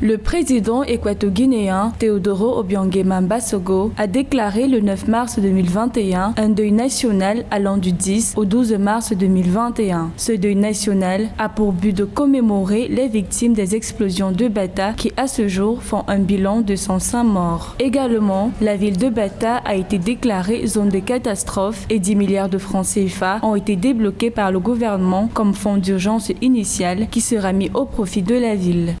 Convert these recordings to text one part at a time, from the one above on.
Le président équato-guinéen Teodoro Obiang Mbasogo a déclaré le 9 mars 2021 un deuil national allant du 10 au 12 mars 2021. Ce deuil national a pour but de commémorer les victimes des explosions de Bata qui à ce jour font un bilan de 105 morts. Également, la ville de Bata a été déclarée zone de catastrophe et 10 milliards de francs CFA ont été débloqués par le gouvernement comme fonds d'urgence initial qui sera mis au profit de la ville.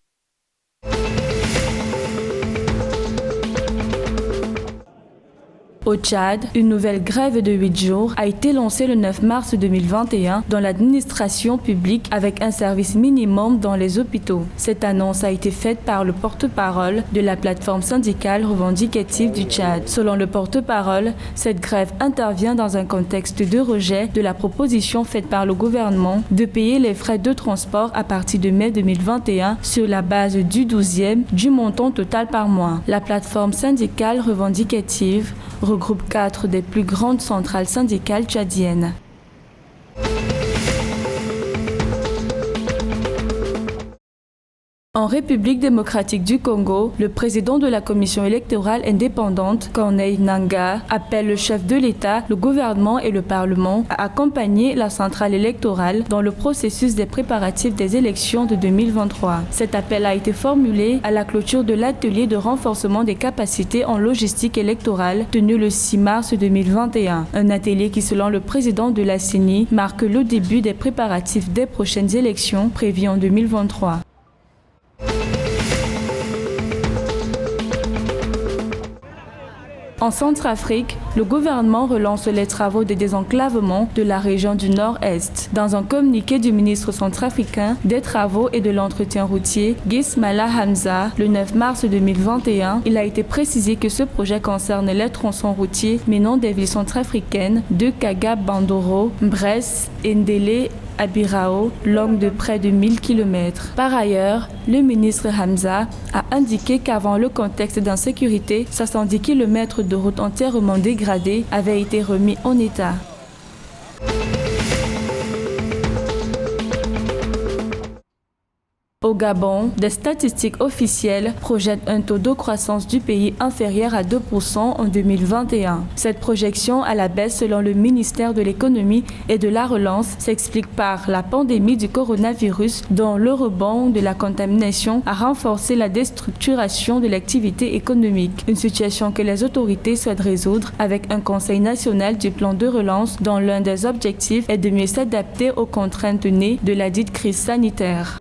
Au Tchad, une nouvelle grève de 8 jours a été lancée le 9 mars 2021 dans l'administration publique avec un service minimum dans les hôpitaux. Cette annonce a été faite par le porte-parole de la plateforme syndicale revendicative du Tchad. Selon le porte-parole, cette grève intervient dans un contexte de rejet de la proposition faite par le gouvernement de payer les frais de transport à partir de mai 2021 sur la base du 12e du montant total par mois. La plateforme syndicale revendicative regroupe 4 des plus grandes centrales syndicales tchadiennes. En République démocratique du Congo, le président de la commission électorale indépendante, Corneille Nangaa, appelle le chef de l'État, le gouvernement et le Parlement à accompagner la centrale électorale dans le processus des préparatifs des élections de 2023. Cet appel a été formulé à la clôture de l'atelier de renforcement des capacités en logistique électorale tenu le 6 mars 2021. Un atelier qui, selon le président de la CENI, marque le début des préparatifs des prochaines élections prévues en 2023. En Centrafrique, le gouvernement relance les travaux de désenclavement de la région du Nord-Est. Dans un communiqué du ministre centrafricain des Travaux et de l'Entretien routier, Gismala Hamza, le 9 mars 2021, il a été précisé que ce projet concerne les tronçons routiers menant des villes centrafricaines de Kaga-Bandoro, Brest, Ndélé, Abirao, longue de près de 1000 km. Par ailleurs, le ministre Hamza a indiqué qu'avant le contexte d'insécurité, 70 km de routes entièrement dégradées avaient été remis en état. Au Gabon, des statistiques officielles projettent un taux de croissance du pays inférieur à 2% en 2021. Cette projection à la baisse selon le ministère de l'économie et de la relance s'explique par la pandémie du coronavirus dont le rebond de la contamination a renforcé la déstructuration de l'activité économique. Une situation que les autorités souhaitent résoudre avec un conseil national du plan de relance dont l'un des objectifs est de mieux s'adapter aux contraintes nées de la dite crise sanitaire.